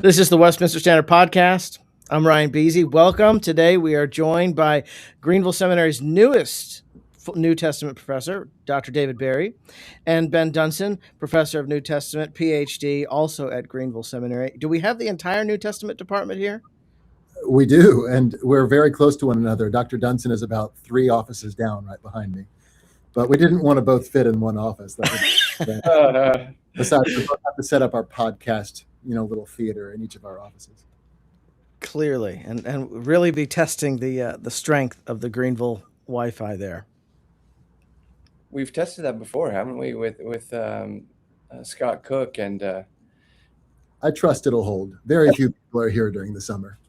This is the Westminster Standard Podcast. I'm Ryan Beasy. Welcome. Today we are joined by Greenville Seminary's newest New Testament professor, Dr. David Berry, and Ben Dunson, professor of New Testament, PhD, also at Greenville Seminary. Do we have the entire New Testament department here? We do, and we're very close to one another. Dr. Dunson is about 3 offices down right behind me. But we didn't want to both fit in one office. Besides, we both have to set up our podcast, little theater in each of our offices. Clearly, and really be testing the strength of the Greenville Wi-Fi there. We've tested that before, haven't we, with Scott Cook and. I trust it'll hold. Very few people are here during the summer.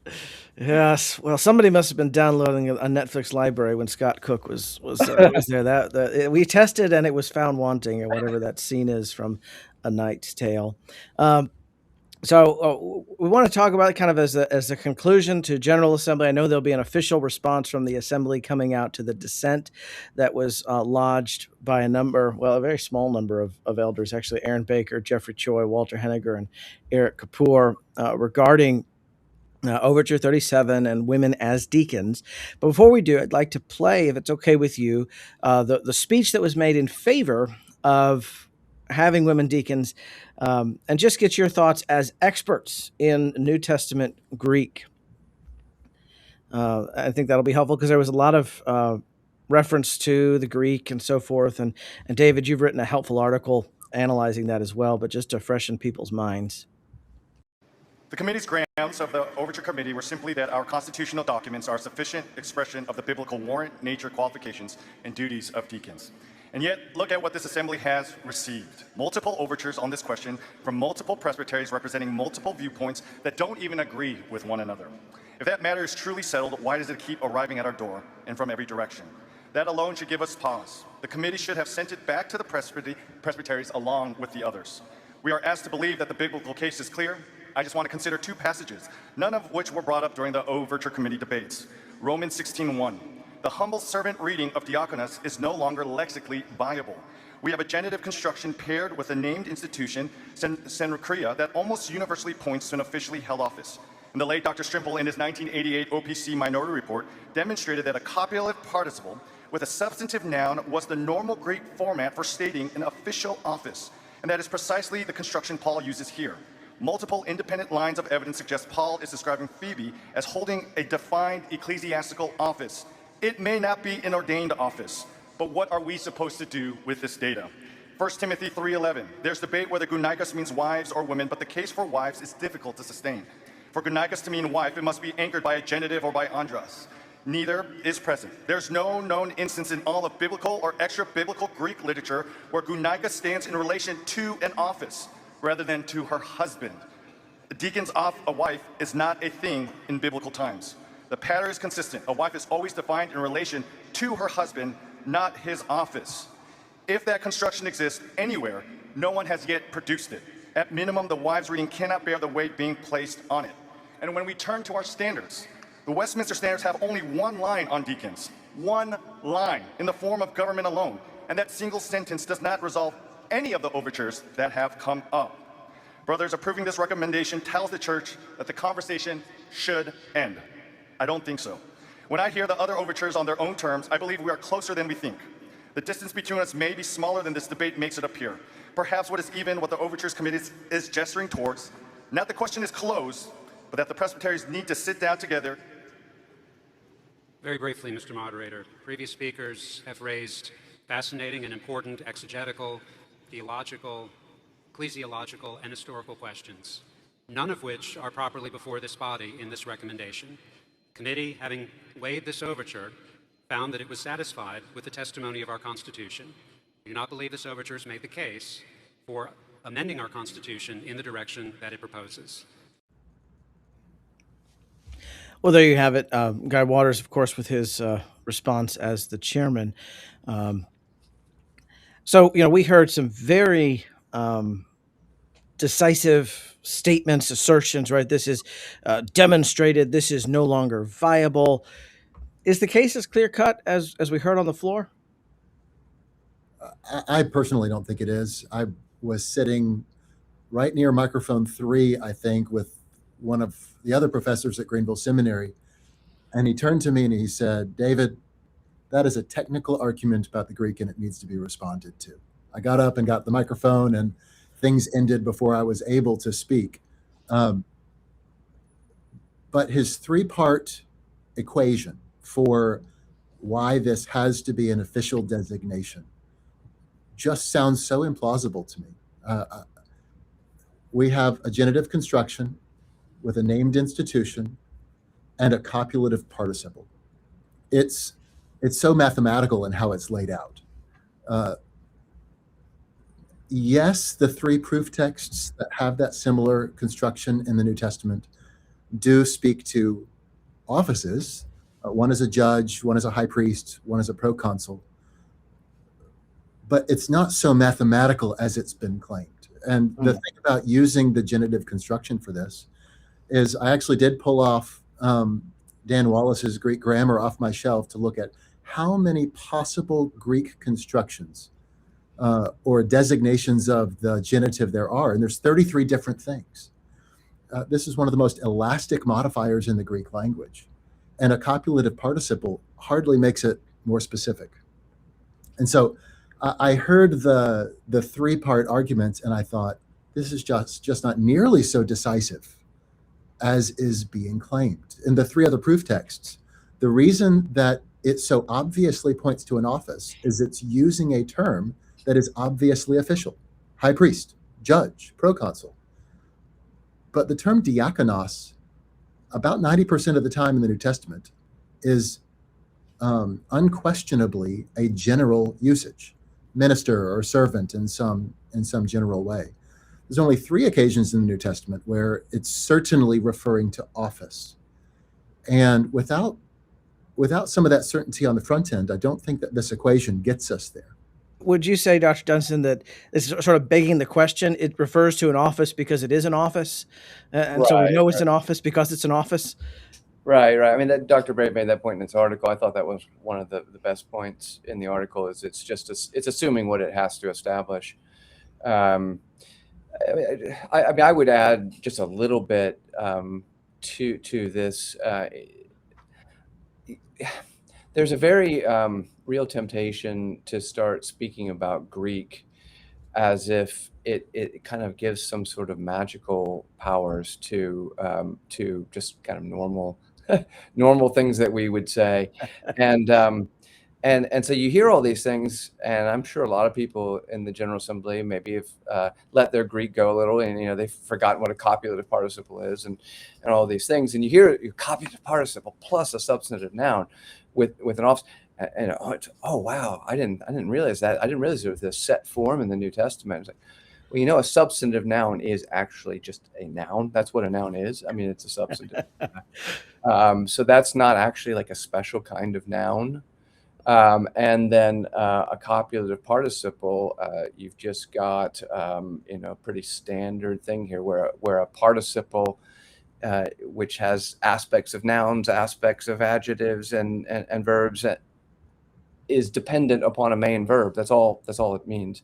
Yes, well, somebody must have been downloading a Netflix library when Scott Cook was there. That we tested and it was found wanting, or whatever that scene is from A Knight's Tale. So we want to talk about it kind of as a conclusion to General Assembly. I know there'll be an official response from the Assembly coming out to the dissent that was lodged by a very small number of elders, actually Aaron Baker, Jeffrey Choi, Walter Henniger, and Eric Kapoor, regarding Overture 37 and women as deacons. But before we do, I'd like to play, if it's okay with you, the speech that was made in favor of having women deacons, and just get your thoughts as experts in New Testament Greek. I think that'll be helpful because there was a lot of reference to the Greek and so forth. And David, you've written a helpful article analyzing that as well, but just to freshen people's minds. The committee's grounds of the Overture Committee were simply that our constitutional documents are a sufficient expression of the biblical warrant, nature, qualifications, and duties of deacons. And yet, look at what this assembly has received. Multiple overtures on this question from multiple presbyteries representing multiple viewpoints that don't even agree with one another. If that matter is truly settled, why does it keep arriving at our door and from every direction? That alone should give us pause. The committee should have sent it back to the presbyteries along with the others. We are asked to believe that the biblical case is clear. I just want to consider 2 passages, none of which were brought up during the Overture Committee debates. Romans 16:1. The humble servant reading of diakonos is no longer lexically viable. We have a genitive construction paired with a named institution, Senrecria, that almost universally points to an officially held office. And the late Dr. Strimple, in his 1988 OPC Minority Report, demonstrated that a copulative participle with a substantive noun was the normal Greek format for stating an official office. And that is precisely the construction Paul uses here. Multiple independent lines of evidence suggest Paul is describing Phoebe as holding a defined ecclesiastical office. It may not be an ordained office, but what are we supposed to do with this data? 1 Timothy 3:11, there's debate whether gunaikos means wives or women, but the case for wives is difficult to sustain. For gunaikos to mean wife, it must be anchored by a genitive or by andros. Neither is present. There's no known instance in all of biblical or extra-biblical Greek literature where gunaikos stands in relation to an office rather than to her husband. A deacon's a wife is not a thing in biblical times. The pattern is consistent. A wife is always defined in relation to her husband, not his office. If that construction exists anywhere, no one has yet produced it. At minimum, the wives' reading cannot bear the weight being placed on it. And when we turn to our standards, the Westminster Standards have only 1 line on deacons. 1 line in the form of government alone. And that single sentence does not resolve any of the overtures that have come up. Brothers, approving this recommendation tells the church that the conversation should end. I don't think so. When I hear the other overtures on their own terms, I believe we are closer than we think. The distance between us may be smaller than this debate makes it appear. Perhaps what the Overtures Committee is gesturing towards, not the question is closed, but that the presbyteries need to sit down together. Very briefly, Mr. Moderator, previous speakers have raised fascinating and important exegetical, theological, ecclesiological, and historical questions, none of which are properly before this body in this recommendation. Committee, having weighed this overture, found that it was satisfied with the testimony of our Constitution. We do not believe this overture has made the case for amending our Constitution in the direction that it proposes. Well, there you have it. Guy Waters, of course, with his response as the chairman. So, we heard some very decisive statements, assertions, right? This is demonstrated. This is no longer viable. Is the case as clear-cut as we heard on the floor? I personally don't think it is. I was sitting right near microphone 3, I think, with one of the other professors at Greenville Seminary, and he turned to me and he said, "David, that is a technical argument about the Greek and it needs to be responded to." I got up and got the microphone, and things ended before I was able to speak. But his three-part equation for why this has to be an official designation just sounds so implausible to me. We have a genitive construction with a named institution and a copulative participle. It's so mathematical in how it's laid out. Yes, the three proof texts that have that similar construction in the New Testament do speak to offices. One is a judge, one is a high priest, one is a proconsul. But it's not so mathematical as it's been claimed. And the thing about using the genitive construction for this is I actually did pull off Dan Wallace's Greek grammar off my shelf to look at how many possible Greek constructions or designations of the genitive there are. And there's 33 different things. This is one of the most elastic modifiers in the Greek language. And a copulative participle hardly makes it more specific. And so I heard the three-part argument, and I thought, this is just not nearly so decisive as is being claimed. In the three other proof texts, the reason that it so obviously points to an office is it's using a term that is obviously official: high priest, judge, proconsul. But the term diakonos, about 90% of the time in the New Testament, is unquestionably a general usage, minister or servant in some general way. There's only 3 occasions in the New Testament where it's certainly referring to office. And without some of that certainty on the front end, I don't think that this equation gets us there. Would you say, Dr. Dunson, that this is sort of begging the question? It refers to an office because it is an office, and so we know it's an office because it's an office. Right. I mean, Dr. Brave made that point in his article. I thought that was one of the best points in the article. Is it's assuming what it has to establish. I mean, I would add just a little bit to this. There's a very real temptation to start speaking about Greek as if it kind of gives some sort of magical powers to just kind of normal things that we would say, and so you hear all these things, and I'm sure a lot of people in the General Assembly maybe have let their Greek go a little, and they've forgotten what a copulative participle is, and all these things, and you hear a copulative participle plus a substantive noun with an office, and oh wow, I didn't realize that. I didn't realize there was this set form in the New Testament. It's like, well, a substantive noun is actually just a noun. That's what a noun is. I mean, it's a substantive. So that's not actually like a special kind of noun. And then a copulative participle, you've just got pretty standard thing here where a participle, which has aspects of nouns, aspects of adjectives, and verbs, is dependent upon a main verb. That's all it means.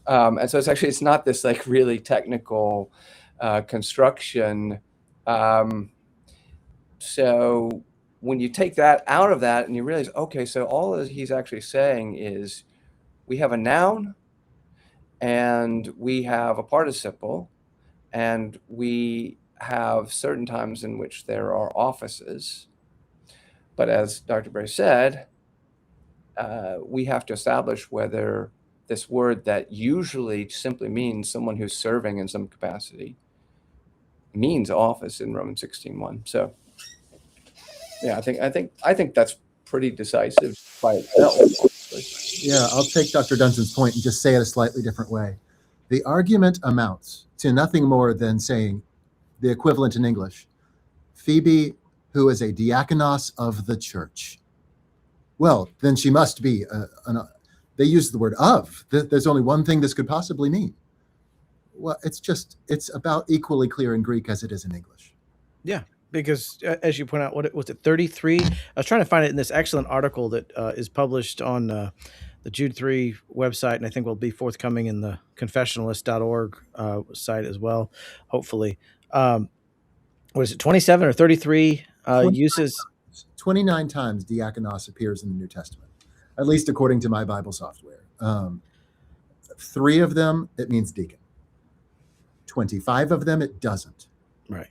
And so it's not this like really technical construction. So when you take that out of that and you realize, okay, so all that he's actually saying is we have a noun and we have a participle and we have certain times in which there are offices. But as Dr. Bray said, we have to establish whether this word that usually simply means someone who's serving in some capacity means office in Romans 16:1. So yeah, I think that's pretty decisive by itself. Yeah, I'll take Dr. Dunson's point and just say it a slightly different way. The argument amounts to nothing more than saying the equivalent in English: Phoebe, who is a diakonos of the church. Well, then she must be they use the word of. There's only one thing this could possibly mean. Well, it's about equally clear in Greek as it is in English. Yeah, because as you point out, what was it, 33? I was trying to find it in this excellent article that is published on the Jude 3 website, and I think will be forthcoming in the confessionalist.org site as well, hopefully. what is it, 27 or 33 uses? 29 times diakonos appears in the New Testament, at least according to my Bible software. 3 of them, it means deacon. 25 of them, it doesn't. Right.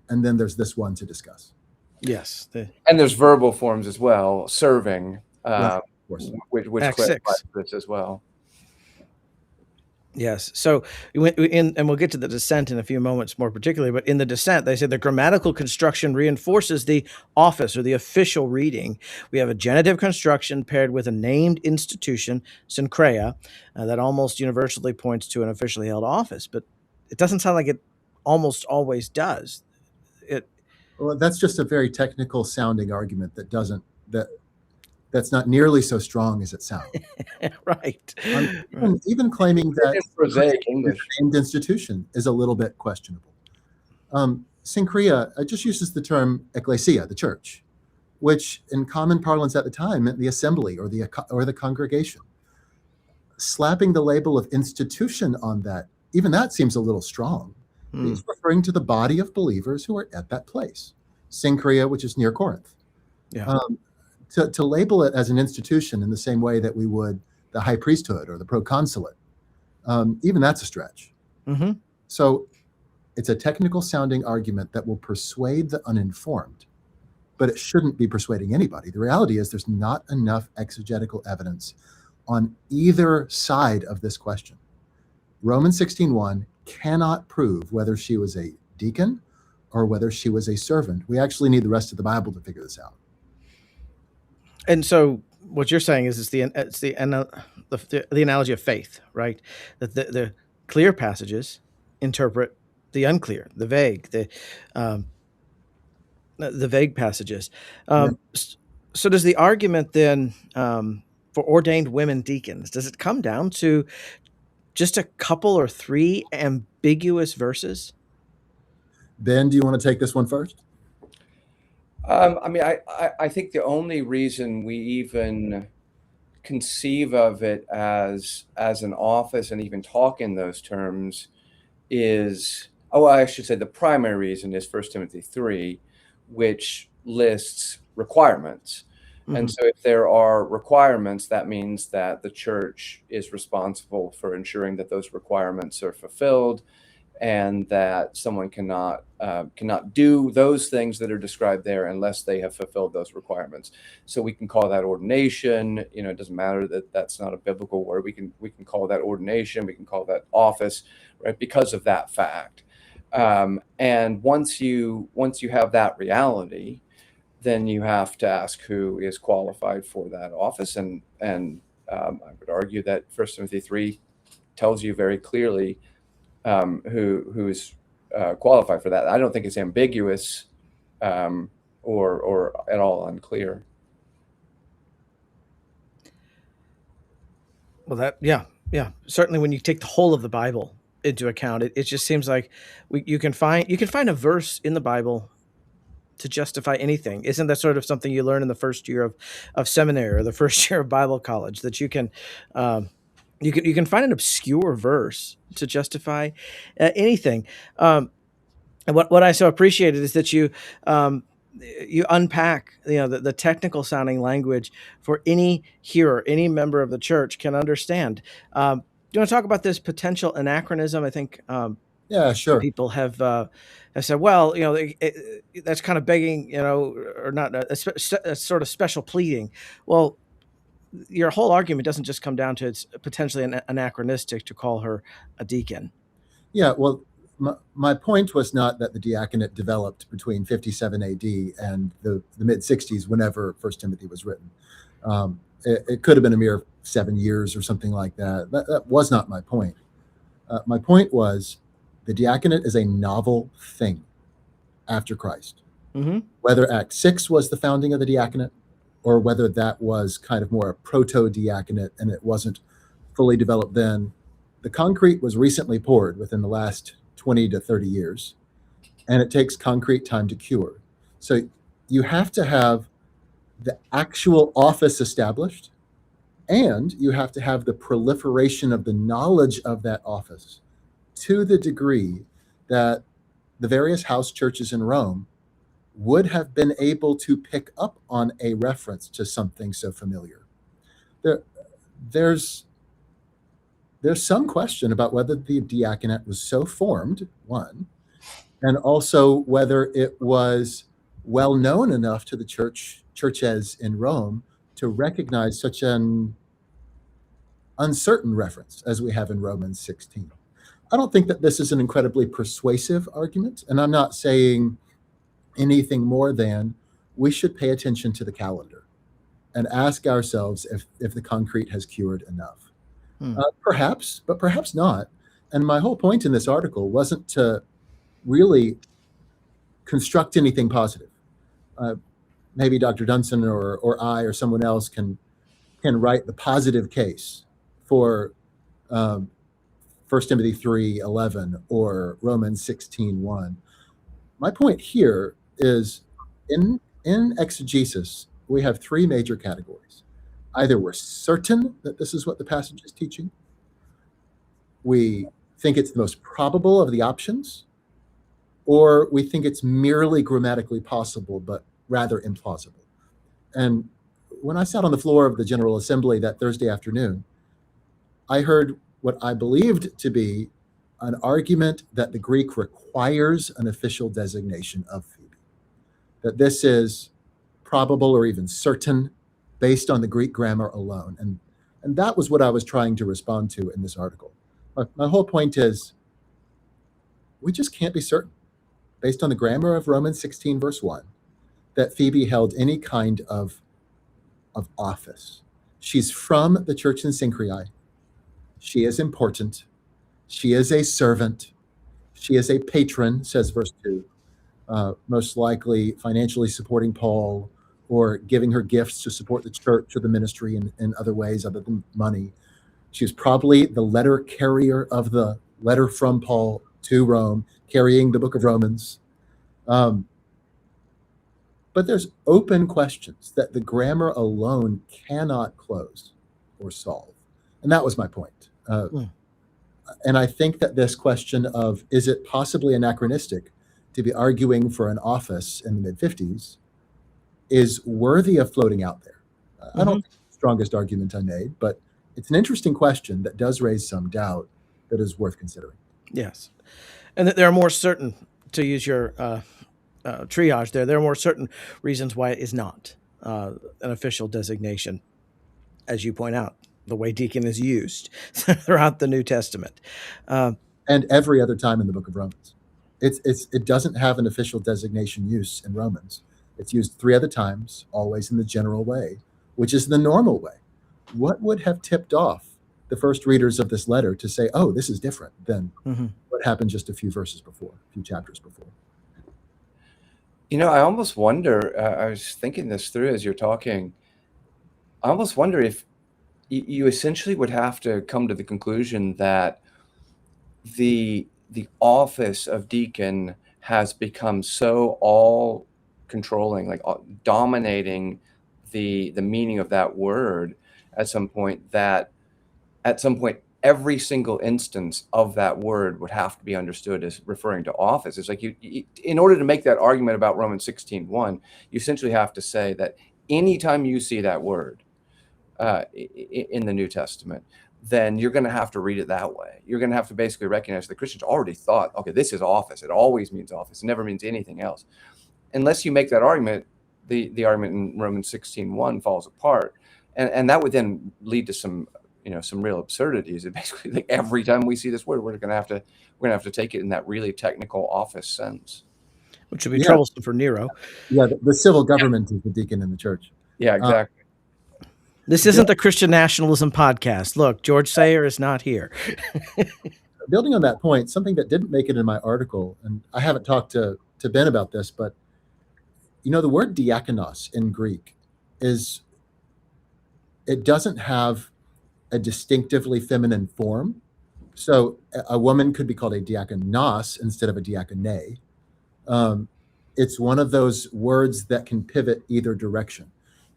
And then there's this one to discuss. Yes. And there's verbal forms as well, serving, Right, of course. which Acts clarifies 6. this as well. Yes. So and we'll get to the dissent in a few moments more particularly, but in the dissent, they said the grammatical construction reinforces the office or the official reading. We have a genitive construction paired with a named institution, synkreia, that almost universally points to an officially held office, but it doesn't sound like it almost always does. Well, that's just a very technical sounding argument that's not nearly so strong as it sounds. Right. Even claiming that It's prosaic English. named institution is a little bit questionable. Synkreia just uses the term ecclesia, the church, which in common parlance at the time meant the assembly or the congregation. Slapping the label of institution on that, even that seems a little strong. He's referring to the body of believers who are at that place. Synkreia, which is near Corinth. Yeah. To label it as an institution in the same way that we would the high priesthood or the proconsulate, even that's a stretch. Mm-hmm. So it's a technical sounding argument that will persuade the uninformed, but it shouldn't be persuading anybody. The reality is there's not enough exegetical evidence on either side of this question. Romans 16:1 cannot prove whether she was a deacon or whether she was a servant. We actually need the rest of the Bible to figure this out. And so what you're saying is it's the analogy of faith, right? That the clear passages interpret the unclear, the vague, the vague passages. So does the argument then for ordained women deacons, does it come down to just a couple or 3 ambiguous verses? Ben, do you want to take this one first? I mean, I think the only reason we even conceive of it as an office and even talk in those terms is, I should say the primary reason is 1 Timothy 3, which lists requirements. Mm-hmm. And so if there are requirements, that means that the church is responsible for ensuring that those requirements are fulfilled, and that someone cannot do those things that are described there unless they have fulfilled those requirements. So we can call that ordination. You know, it doesn't matter that that's not a biblical word. We can call that ordination. We can call that office, right? Because of that fact. And once you have that reality, then you have to ask who is qualified for that office. And I would argue that 1 Timothy 3 tells you very clearly who is qualified for that. I don't think it's ambiguous or at all unclear. Well, yeah. Certainly, when you take the whole of the Bible into account, it just seems like you can find a verse in the Bible to justify anything. Isn't that sort of something you learn in the first year of seminary or the first year of Bible college, that you can find an obscure verse to justify anything? And what I so appreciated is that you unpack the technical sounding language for any hearer, any member of the church can understand. Do you want to talk about this potential anachronism? I think Yeah, sure. people have said, well, that's kind of begging, or not a sort of special pleading. Well, your whole argument doesn't just come down to it's potentially anachronistic to call her a deacon. Yeah, well, my point was not that the diaconate developed between 57 AD and the mid 60s, whenever 1 Timothy was written. It could have been a mere 7 years or something like that. That was not my point. My point was the diaconate is a novel thing after Christ. Mm-hmm. Whether Act 6 was the founding of the diaconate, or whether that was kind of more a proto-diaconate and it wasn't fully developed then, the concrete was recently poured within the last 20 to 30 years, and it takes concrete time to cure. So you have to have the actual office established, and you have to have the proliferation of the knowledge of that office to the degree that the various house churches in Rome would have been able to pick up on a reference to something so familiar. There's some question about whether the diaconate was so formed, one, and also whether it was well known enough to the churches in Rome to recognize such an uncertain reference as we have in Romans 16. I don't think that this is an incredibly persuasive argument, and I'm not saying anything more than we should pay attention to the calendar and ask ourselves if the concrete has cured enough. Perhaps, but perhaps not. And my whole point in this article wasn't to really construct anything positive. Maybe Dr. Dunson or I or someone else can write the positive case for 1 Timothy 3:11 or Romans 16:1. My point here is in exegesis, we have three major categories. Either we're certain that this is what the passage is teaching, we think it's the most probable of the options, or we think it's merely grammatically possible, but rather implausible. And when I sat on the floor of the General Assembly that Thursday afternoon, I heard what I believed to be an argument that the Greek requires an official designation of Phoebe, that this is probable or even certain based on the Greek grammar alone. And that was what I was trying to respond to in this article. My whole point is we just can't be certain, based on the grammar of Romans 16, verse 1, that Phoebe held any kind of office. She's from the church in Synchriae. She is important. She is a servant. She is a patron, says verse 2, most likely financially supporting Paul or giving her gifts to support the church or the ministry in other ways other than money. She was probably the letter carrier of the letter from Paul to Rome, carrying the book of Romans. But there's open questions that the grammar alone cannot close or solve. And that was my point. And I think that this question of, is it possibly anachronistic to be arguing for an office in the mid-50s is worthy of floating out there. I don't think it's the strongest argument I made, but it's an interesting question that does raise some doubt that is worth considering. Yes. And that there are more certain, to use your triage there are more certain reasons why it is not an official designation, as you point out, the way deacon is used throughout the New Testament. And every other time in the book of Romans. It doesn't have an official designation use in Romans. It's used 3 other times, always in the general way, which is the normal way. What would have tipped off the first readers of this letter to say, oh, this is different than what happened just a few verses before, a few chapters before? You know, I almost wonder, I was thinking this through as you're talking, I almost wonder if you essentially would have to come to the conclusion that the office of deacon has become so all controlling, like dominating the meaning of that word at some point, that at some point every single instance of that word would have to be understood as referring to office. It's like you in order to make that argument about Romans 16:1, you essentially have to say that anytime you see that word in the New Testament, then you're going to have to read it that way. You're going to have to basically recognize the Christians already thought, okay, this is office. It always means office. It never means anything else. Unless you make that argument, the argument in Romans 16:1 falls apart. And that would then lead to some real absurdities. It basically, like, every time we see this word, we're going to have to take it in that really technical office sense, which would be troublesome for Nero. Yeah, the civil government is the deacon in the church. Yeah, exactly. This isn't the Christian nationalism podcast. Look, George Sayer is not here. Building on that point, something that didn't make it in my article, and I haven't talked to Ben about this, but the word diakonos in Greek it doesn't have a distinctively feminine form. So a woman could be called a diakonos instead of a diakone. It's one of those words that can pivot either direction.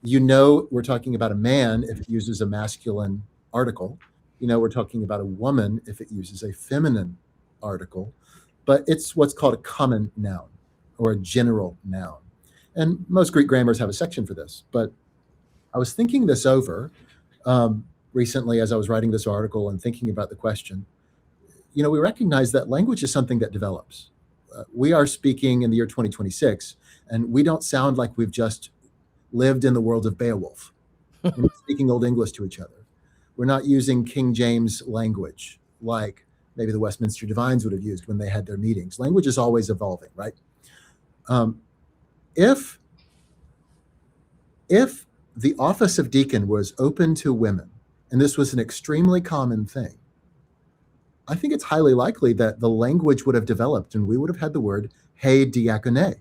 We're talking about a man if it uses a masculine article. We're talking about a woman if it uses a feminine article. but it's what's called a common noun or a general noun. And most Greek grammars have a section for this. But I was thinking this over recently as I was writing this article and thinking about the question. We recognize that language is something that develops. We are speaking in the year 2026, and we don't sound like we've just lived in the world of Beowulf. We're not speaking Old English to each other. We're not using King James language like maybe the Westminster Divines would have used when they had their meetings. Language is always evolving, right? If the office of deacon was open to women, and this was an extremely common thing, I think it's highly likely that the language would have developed and we would have had the word "Hey diakone."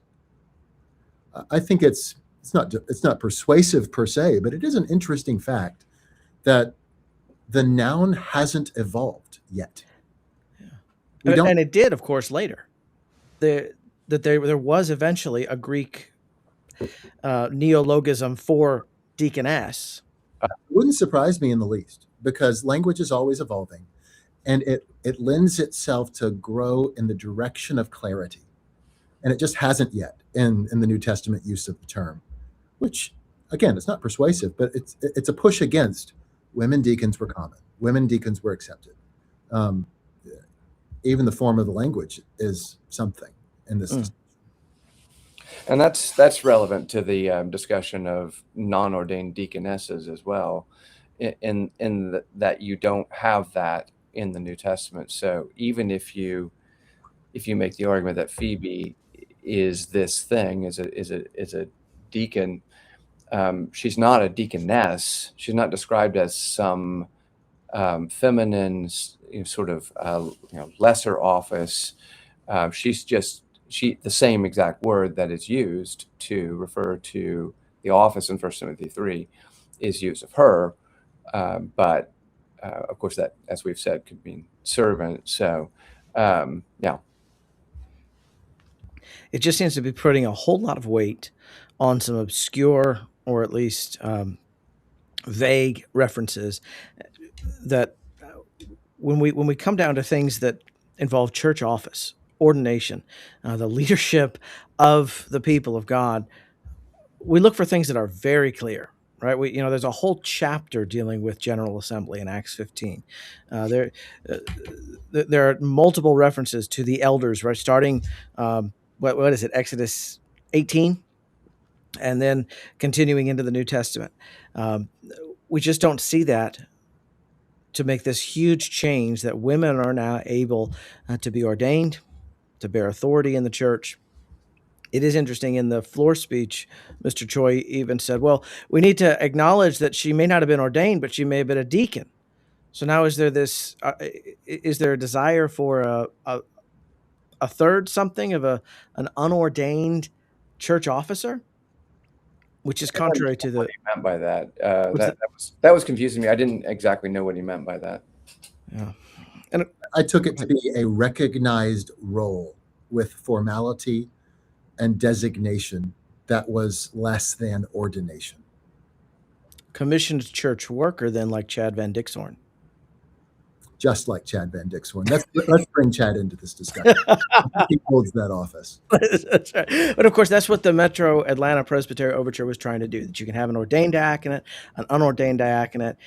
I think it's not persuasive per se, but it is an interesting fact that the noun hasn't evolved yet. Yeah. And it did, of course, later. There was eventually a Greek neologism for deaconess. It wouldn't surprise me in the least, because language is always evolving, and it lends itself to grow in the direction of clarity. And it just hasn't yet in the New Testament use of the term, which, again, it's not persuasive, but it's a push against women deacons were common. Women deacons were accepted. Even the form of the language is something in this. And that's relevant to the discussion of non-ordained deaconesses as well, in that you don't have that in the New Testament. So even if you make the argument that Phoebe is this thing, is a deacon, she's not a deaconess. She's not described as some feminine, sort of lesser office. She's just the same exact word that is used to refer to the office in 1 Timothy 3 is used of her, but of course that, as we've said, could mean servant. So yeah. It just seems to be putting a whole lot of weight on some obscure, or at least vague references that when we come down to things that involve church office, ordination, the leadership of the people of God, we look for things that are very clear, right? There's a whole chapter dealing with General Assembly in Acts 15. There are multiple references to the elders, right? Starting, what is it, Exodus 18, and then continuing into the New Testament. We just don't see that to make this huge change that women are now able to be ordained, to bear authority in the church. It is interesting, in the floor speech, Mr. Choi even said, well, we need to acknowledge that she may not have been ordained, but she may have been a deacon. So now is there a desire for a third something of an unordained church officer? Which is contrary to what he meant by that. That was confusing me. I didn't exactly know what he meant by that. Yeah. And I took it to be a recognized role with formality and designation that was less than ordination. Commissioned church worker, then, like Chad Van Dixhorn. Just like Chad Van Dixhorn. Let's bring Chad into this discussion. He holds that office. That's right. But of course, that's what the Metro Atlanta Presbytery Overture was trying to do, that you can have an ordained diaconate, an unordained diaconate.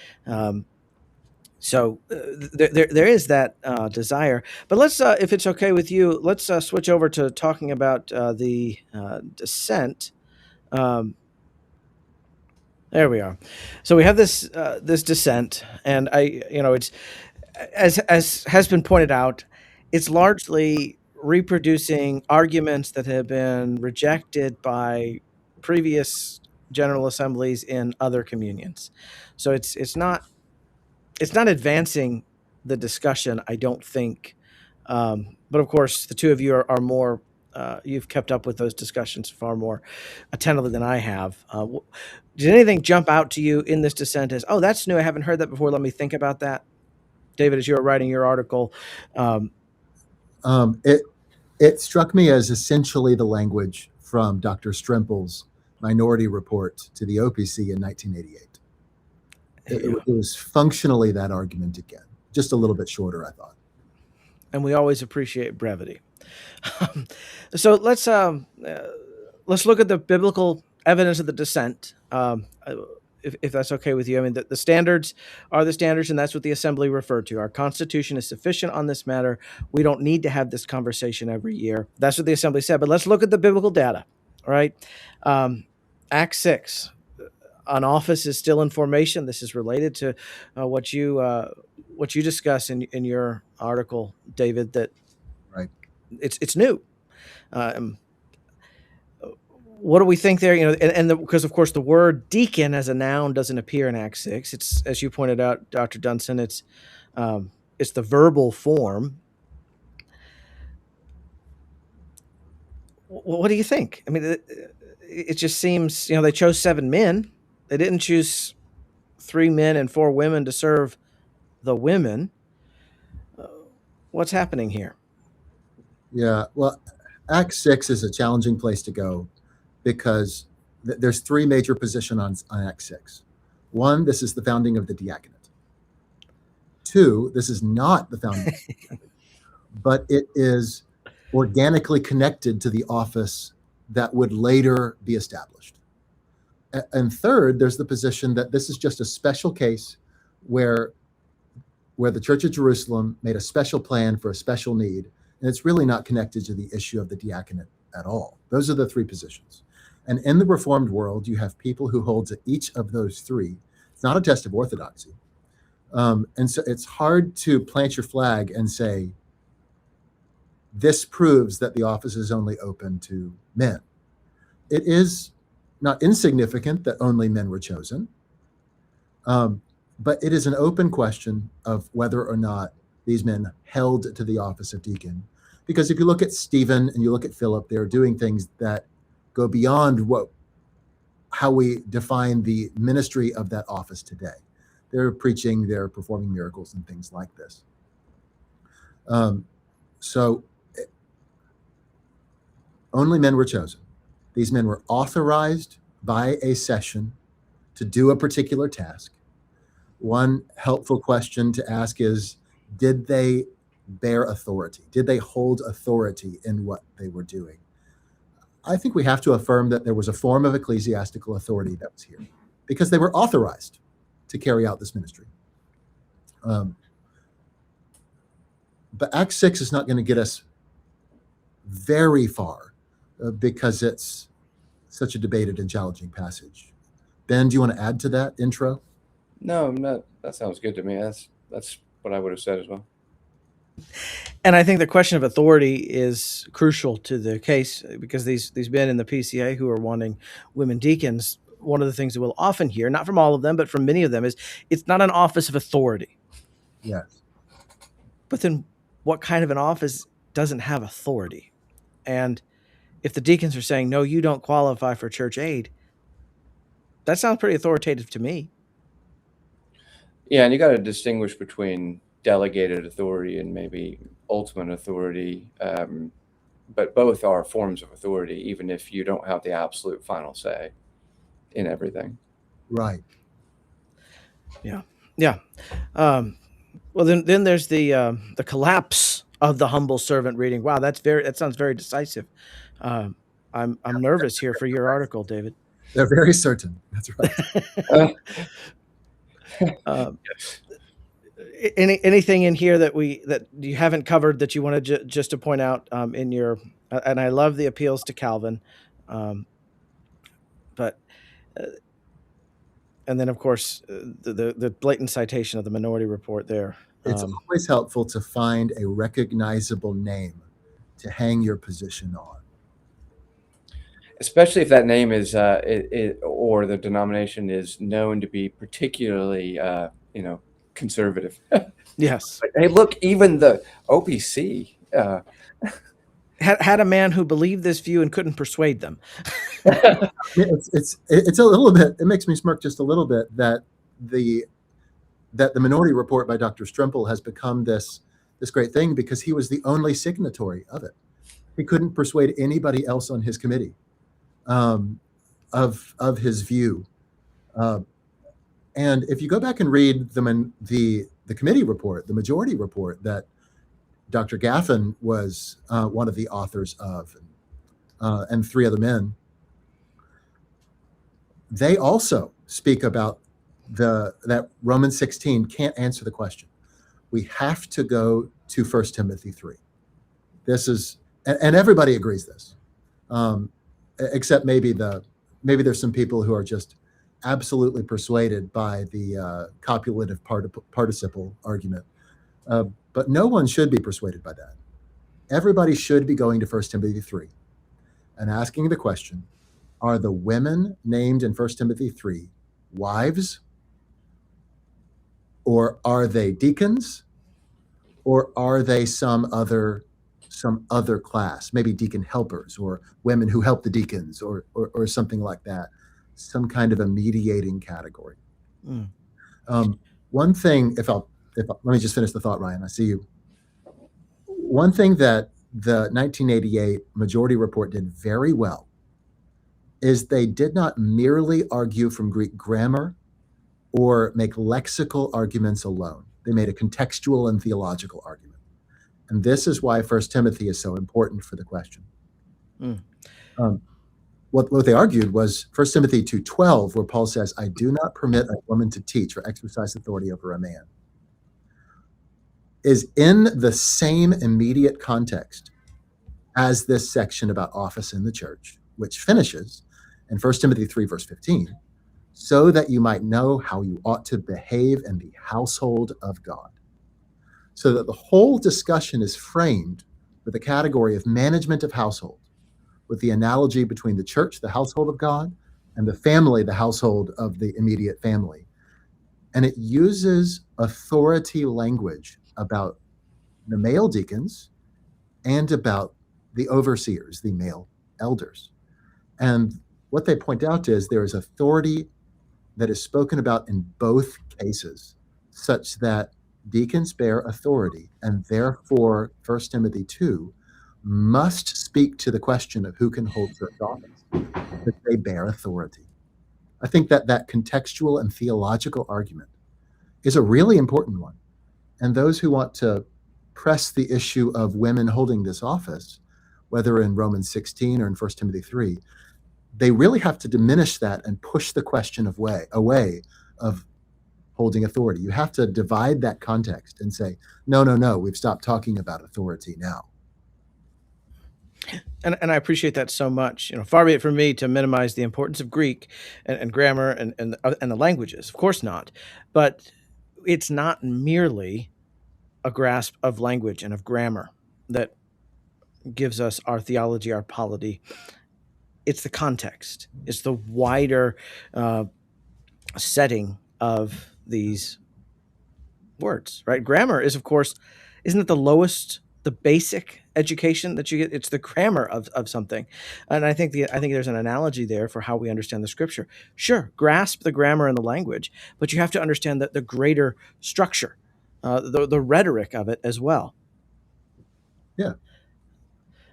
So there is that desire. But let's, if it's okay with you, let's switch over to talking about the dissent. There we are. So we have this dissent, and it's, as has been pointed out, it's largely reproducing arguments that have been rejected by previous General Assemblies in other communions. So it's not advancing the discussion, I don't think. But of course, the two of you are more, you've kept up with those discussions far more attentively than I have. Did anything jump out to you in this dissent as, oh, that's new, I haven't heard that before, let me think about that? David, as you were writing your article, it struck me as essentially the language from Dr. Strempel's minority report to the OPC in 1988. It was functionally that argument again, just a little bit shorter, I thought. and we always appreciate brevity. So let's look at the biblical evidence of the dissent. If that's okay with you. I mean, the standards are the standards, and that's what the assembly referred to. Our Constitution is sufficient on this matter. We don't need to have this conversation every year. That's what the assembly said. But let's look at the biblical data, all right? Acts 6, an office is still in formation. This is related to what you discuss in your article, David, that Right. it's new. What do we think there? Because of course the word deacon as a noun doesn't appear in Acts 6. It's, as you pointed out, Dr. Dunson, it's the verbal form. What do you think? I mean, it just seems, they chose 7 men. They didn't choose 3 men and 4 women to serve the women. What's happening here? Yeah. Well, Acts 6 is a challenging place to go because there's 3 major positions on Acts 6. 1, this is the founding of the diaconate. 2, this is not the founding, but it is organically connected to the office that would later be established. And 3rd, there's the position that this is just a special case where the Church of Jerusalem made a special plan for a special need, and it's really not connected to the issue of the diaconate at all. Those are the 3 positions. And in the Reformed world, you have people who hold to each of those 3. It's not a test of orthodoxy. And so it's hard to plant your flag and say, this proves that the office is only open to men. It is not insignificant that only men were chosen, but it is an open question of whether or not these men held to the office of deacon. Because if you look at Stephen and you look at Philip, they're doing things that go beyond how we define the ministry of that office today. They're preaching, they're performing miracles and things like this. So only men were chosen. These men were authorized by a session to do a particular task. One helpful question to ask is, did they bear authority? Did they hold authority in what they were doing? I think we have to affirm that there was a form of ecclesiastical authority that was here because they were authorized to carry out this ministry. But Acts 6 is not going to get us very far because it's such a debated and challenging passage. Ben, do you want to add to that intro? No, that sounds good to me. That's what I would have said as well. And I think the question of authority is crucial to the case because these men in the PCA who are wanting women deacons, one of the things that we'll often hear, not from all of them, but from many of them, is it's not an office of authority. Yes. But then what kind of an office doesn't have authority? And if the deacons are saying, no, you don't qualify for church aid, that sounds pretty authoritative to me. Yeah, and you got to distinguish between delegated authority and maybe ultimate authority, but both are forms of authority, even if you don't have the absolute final say in everything. Right. Yeah. Well, then there's the collapse of the humble servant reading. Wow, that sounds very decisive. I'm nervous here for your article, David. They're very certain. That's right. Anything in here that you haven't covered that you wanted just to point out in your, and I love the appeals to Calvin, but and then of course the blatant citation of the Minority Report there. It's always helpful to find a recognizable name to hang your position on, especially if that name is or the denomination is known to be particularly conservative. Yes. Hey, look, even the OPC had a man who believed this view and couldn't persuade them. It's a little bit. It makes me smirk just a little bit that the Minority Report by Dr. Strempel has become this great thing because he was the only signatory of it. He couldn't persuade anybody else on his committee of his view. And if you go back and read the committee report, the majority report that Dr. Gaffin was one of the authors of, and three other men. They also speak about that Romans 16 can't answer the question. We have to go to 1 Timothy 3. This is, and everybody agrees this, except maybe there's some people who are just absolutely persuaded by the copulative participle argument. But no one should be persuaded by that. Everybody should be going to 1 Timothy 3 and asking the question, are the women named in 1 Timothy 3 wives? Or are they deacons? Or are they some other class, maybe deacon helpers or women who help the deacons or something like that, some kind of a mediating category. One thing, let me just finish the thought, Ryan, I see you. One thing that the 1988 majority report did very well is they did not merely argue from Greek grammar or make lexical arguments alone. They made a contextual and theological argument. And this is why 1 Timothy is so important for the question. What they argued was 1 Timothy 2:12, where Paul says, I do not permit a woman to teach or exercise authority over a man, is in the same immediate context as this section about office in the church, which finishes in 1 Timothy 3, verse 15, so that you might know how you ought to behave in the household of God. So that the whole discussion is framed with the category of management of household, with the analogy between the church, the household of God, and the family, the household of the immediate family. And it uses authority language about the male deacons and about the overseers, the male elders. And what they point out is there is authority that is spoken about in both cases, such that deacons bear authority, and therefore 1 Timothy 2 must speak to the question of who can hold church office, that they bear authority. I think that contextual and theological argument is a really important one. And those who want to press the issue of women holding this office, whether in Romans 16 or in 1 Timothy 3, they really have to diminish that and push the question away of holding authority. You have to divide that context and say, no, we've stopped talking about authority now. And I appreciate that so much. Far be it from me to minimize the importance of Greek and grammar and the languages. Of course not. But it's not merely a grasp of language and of grammar that gives us our theology, our polity. It's the context. It's the wider setting of these words, right? Grammar is, of course, isn't it the basic education that you get? It's the grammar of something. And I think there's an analogy there for how we understand the scripture. Sure, grasp the grammar and the language, but you have to understand the greater structure, the rhetoric of it as well. Yeah.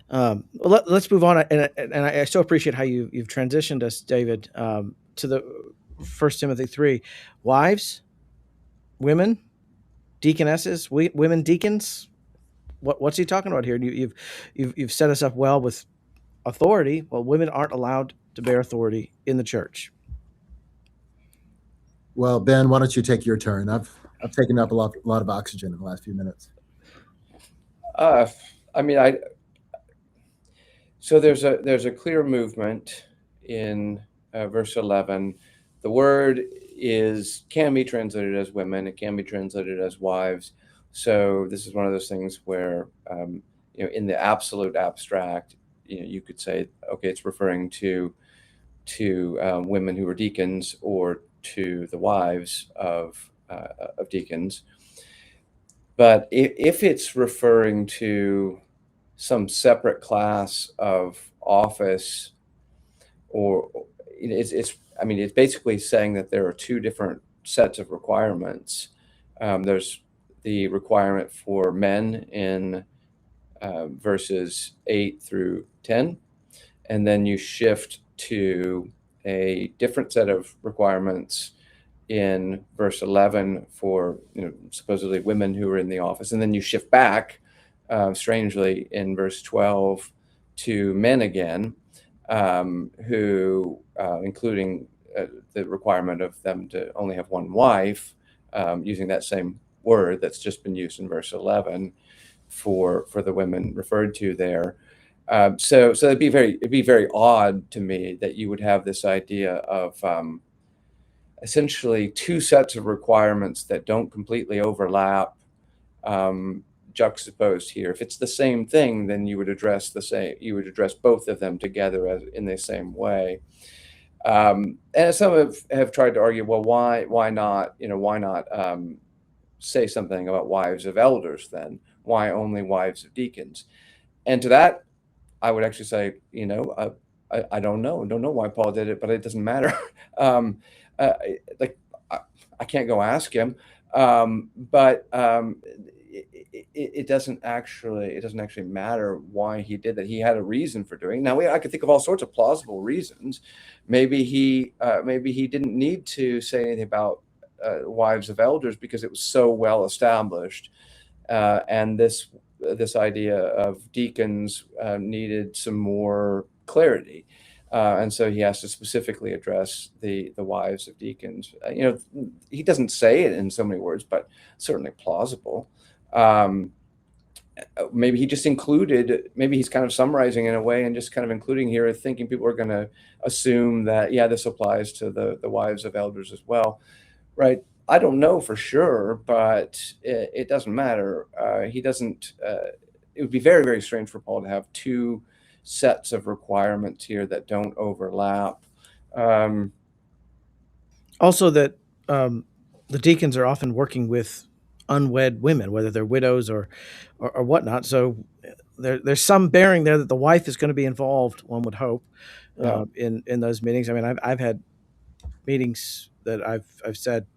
Let's move on. And I so appreciate how you've transitioned us, David, to the 1 Timothy 3. Wives, women, deaconesses, women deacons. What's he talking about here? You've set us up well with authority. Well, women aren't allowed to bear authority in the church. Well, Ben, why don't you take your turn? I've taken up a lot of oxygen in the last few minutes. So there's a clear movement in verse 11. The word can be translated as women. It can be translated as wives. So this is one of those things where, in the absolute abstract, you could say, okay, it's referring to women who are deacons or to the wives of deacons. But if it's referring to some separate class of office, or it's basically saying that there are two different sets of requirements. There's the requirement for men in verses 8 through 10, and then you shift to a different set of requirements in verse 11 for supposedly women who are in the office, and then you shift back strangely, in verse 12 to men again, who, including the requirement of them to only have one wife, using that same word that's just been used in verse 11 for the women referred to there. So it'd be very odd to me that you would have this idea of essentially two sets of requirements that don't completely overlap, juxtaposed here. If it's the same thing, then you would address both of them together in the same way. And some have tried to argue, well, why not say something about wives of elders then? Why only wives of deacons? And to that, I would actually say, I don't know why Paul did it, but it doesn't matter. Like I can't go ask him, but it doesn't actually matter why he did that. He had a reason for doing it. Now I could think of all sorts of plausible reasons. Maybe he didn't need to say anything about wives of elders because it was so well established, and this idea of deacons needed some more clarity. And so he has to specifically address the wives of deacons. He doesn't say it in so many words, but certainly plausible. Maybe he just maybe he's kind of summarizing in a way and just kind of including here, thinking people are going to assume that, yeah, this applies to the wives of elders as well. Right. I don't know for sure, but it doesn't matter. It would be very, very strange for Paul to have two sets of requirements here that don't overlap. Also, that the deacons are often working with unwed women, whether they're widows or whatnot. So there's some bearing there that the wife is going to be involved, one would hope, in those meetings. I mean, I've had meetings that I've said,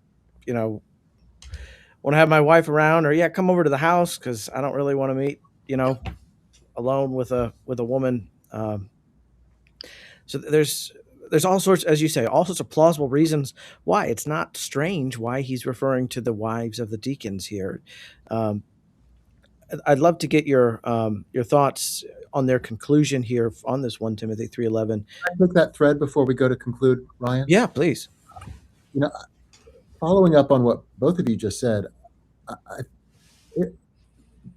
want to have my wife around, or come over to the house because I don't really want to meet, alone with a woman. So there's all sorts, as you say, all sorts of plausible reasons why it's not strange why he's referring to the wives of the deacons here. I'd love to get your thoughts on their conclusion here on this 1 Timothy 3:11. Can I take that thread before we go to conclude, Ryan? Yeah, please. Following up on what both of you just said,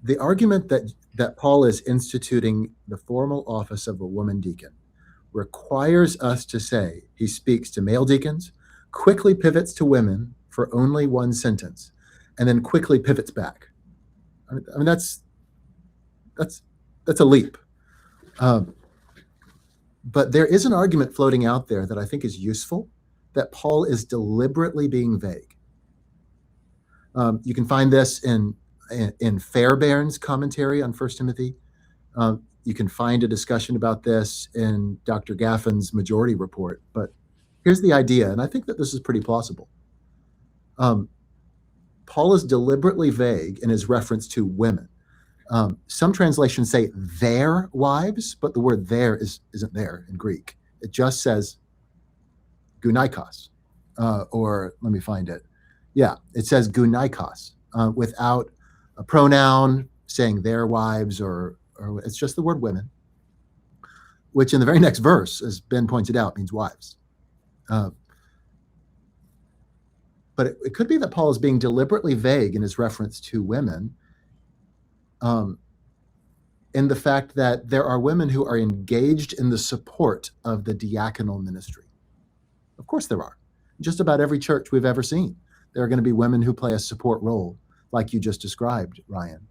the argument that Paul is instituting the formal office of a woman deacon requires us to say he speaks to male deacons, quickly pivots to women for only one sentence, and then quickly pivots back. I mean that's a leap. But there is an argument floating out there that I think is useful, that Paul is deliberately being vague. You can find this in Fairbairn's commentary on 1 Timothy. You can find a discussion about this in Dr. Gaffin's majority report. But here's the idea, and I think that this is pretty plausible. Paul is deliberately vague in his reference to women. Some translations say their wives, but the word there isn't there in Greek. It just says gunaikos, or let me find it. Yeah, it says gunaikos without a pronoun saying their wives, or it's just the word women, which in the very next verse, as Ben pointed out, means wives. But it could be that Paul is being deliberately vague in his reference to women, in the fact that there are women who are engaged in the support of the diaconal ministry. Of course there are. Just about every church we've ever seen, there are going to be women who play a support role, like you just described, Ryan.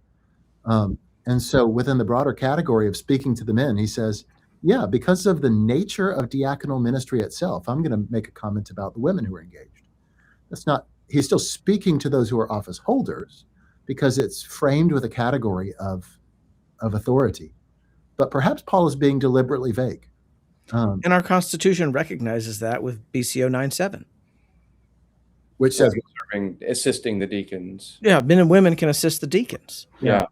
And so within the broader category of speaking to the men, he says, yeah, because of the nature of diaconal ministry itself, I'm going to make a comment about the women who are engaged. He's still speaking to those who are office holders because it's framed with a category of authority. But perhaps Paul is being deliberately vague. And our Constitution recognizes that with BCO 9:7. Which says assisting the deacons. Yeah, men and women can assist the deacons. Yeah.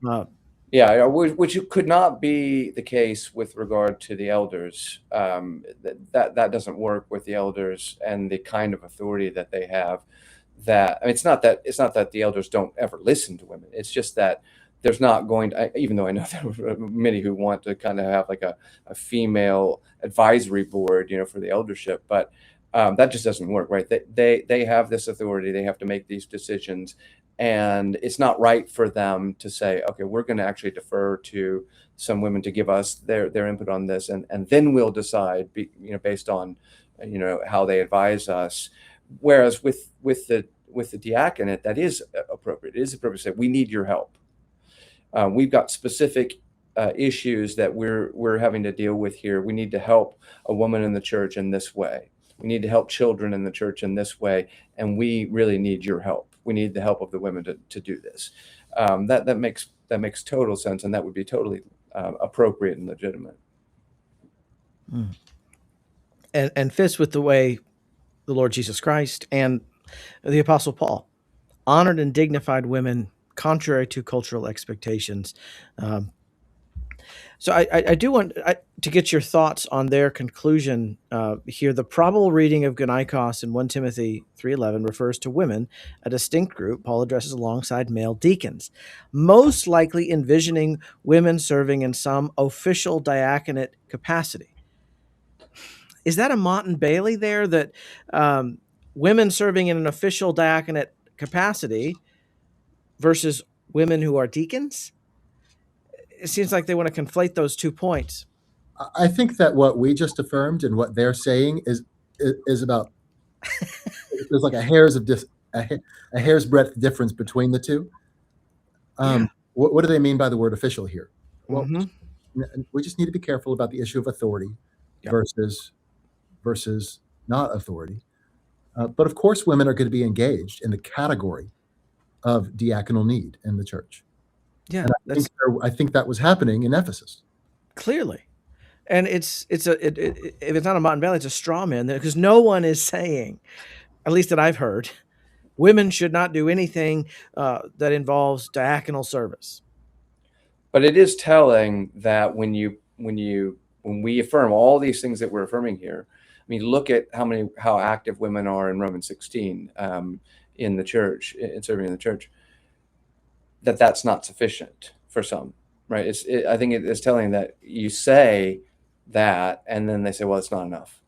Which could not be the case with regard to the elders. That doesn't work with the elders and the kind of authority that they have. It's not that the elders don't ever listen to women. It's just that there's not going to, even though I know there are many who want to kind of have like a female advisory board, for the eldership, but that just doesn't work, right? They have this authority. They have to make these decisions, and it's not right for them to say, okay, we're going to actually defer to some women to give us their input on this, and then we'll decide, based on, how they advise us. Whereas with the diaconate, that is appropriate. It is appropriate to say, we need your help. We've got specific issues that we're having to deal with here. We need to help a woman in the church in this way. We need to help children in the church in this way, and we really need your help. We need the help of the women to do this. That makes total sense, and that would be totally appropriate and legitimate. And fits with the way the Lord Jesus Christ and the Apostle Paul honored and dignified women contrary to cultural expectations. So I do want to get your thoughts on their conclusion here. The probable reading of Gunnikos in 1 Timothy 3:11 refers to women, a distinct group Paul addresses alongside male deacons, most likely envisioning women serving in some official diaconate capacity. Is that a Mott and Bailey there, that women serving in an official diaconate capacity versus women who are deacons? It seems like they want to conflate those 2 points. I think that what we just affirmed and what they're saying is about there's like a hair's breadth difference between the two. What do they mean by the word official here? Well, we just need to be careful about the issue of authority versus not authority. But of course, women are going to be engaged in the category of diaconal need in the church. Yeah, I think that was happening in Ephesus. Clearly. And if it's not a Mott and Bailey, it's a straw man there, because no one is saying, at least that I've heard, women should not do anything that involves diaconal service. But it is telling that when we affirm all these things that we're affirming here, I mean, look at how active women are in Romans 16 in the church, in serving in the church. That's not sufficient for some, right? I think it's telling that you say that, and then they say, well, it's not enough.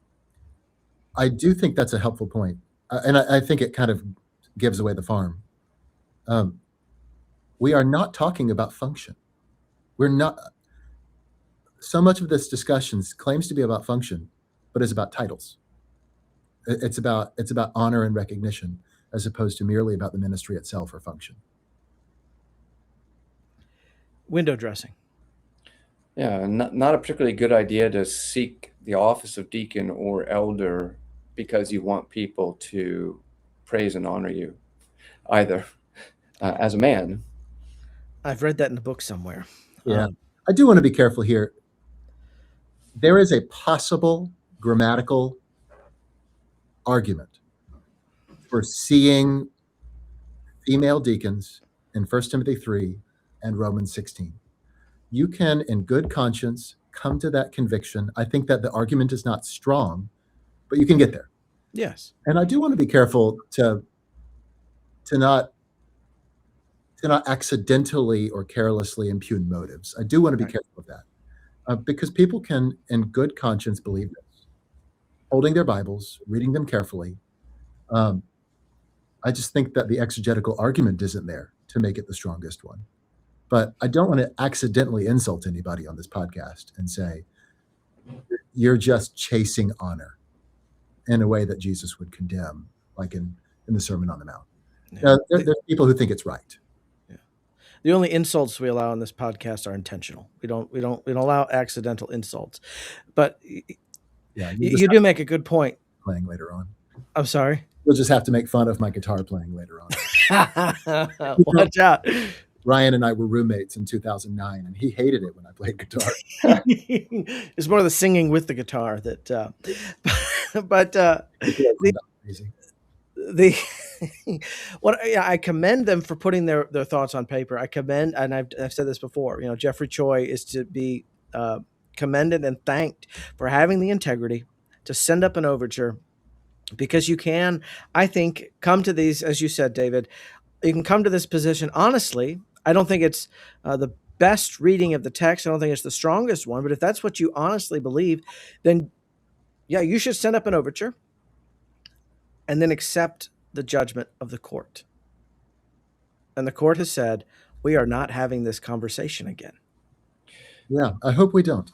I do think that's a helpful point. And I think it kind of gives away the farm. We are not talking about function. We're not. So much of this discussion claims to be about function, but is about titles. It's about honor and recognition, as opposed to merely about the ministry itself or function. Window dressing. Yeah, not a particularly good idea to seek the office of deacon or elder because you want people to praise and honor you, either as a man. I've read that in a book somewhere. Yeah, I do want to be careful here. There is a possible grammatical argument for seeing female deacons in 1 Timothy 3 and Romans 16. You can, in good conscience, come to that conviction. I think that the argument is not strong, but you can get there. Yes. And I do want to be careful to not accidentally or carelessly impugn motives. I do want to be careful of that, because people can, in good conscience, believe this, holding their Bibles, reading them carefully. I just think that the exegetical argument isn't there to make it the strongest one. But I don't want to accidentally insult anybody on this podcast and say, you're just chasing honor in a way that Jesus would condemn, like in the Sermon on the Mount. Yeah. There's people who think it's right. Yeah. The only insults we allow on this podcast are intentional. We don't allow accidental insults. But yeah, you do make a good point. Playing later on. I'm sorry? You'll just have to make fun of my guitar playing later on. Watch out. Ryan and I were roommates in 2009, and he hated it when I played guitar. It's more the singing with the guitar that, I commend them for putting their thoughts on paper. I commend, and I've said this before, Jeffrey Choi is to be commended and thanked for having the integrity to send up an overture, because you can, I think, come to these, as you said, David, you can come to this position honestly, I don't think it's the best reading of the text. I don't think it's the strongest one. But if that's what you honestly believe, then yeah, you should send up an overture and then accept the judgment of the court. And the court has said, we are not having this conversation again. Yeah, I hope we don't.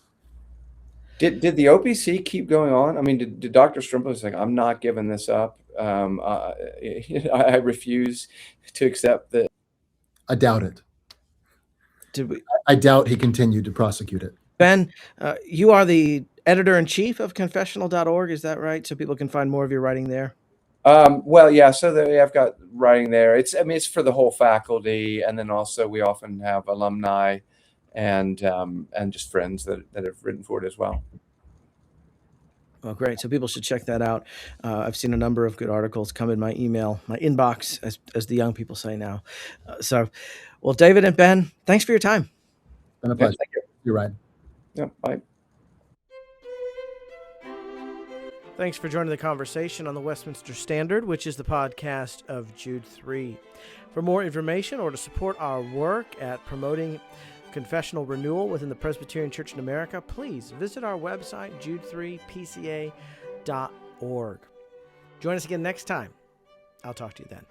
Did the OPC keep going on? I mean, did Dr. Strimple say, I'm not giving this up? I refuse to accept that. I doubt it. Did we, I doubt he continued to prosecute it. Ben, you are the editor-in-chief of confessional.org, is that right? So people can find more of your writing there? Well, yeah, so I've got writing there. It's for the whole faculty, and then also we often have alumni and just friends that have written for it as well. Oh, great. So people should check that out. I've seen a number of good articles come in my email, my inbox, as the young people say now. Well, David and Ben, thanks for your time. Been a pleasure. Thank you. You're right. Yeah, bye. Thanks for joining the conversation on the Westminster Standard, which is the podcast of Jude 3. For more information or to support our work at promoting confessional renewal within the Presbyterian Church in America, please visit our website, jude3pca.org. Join us again next time. I'll talk to you then.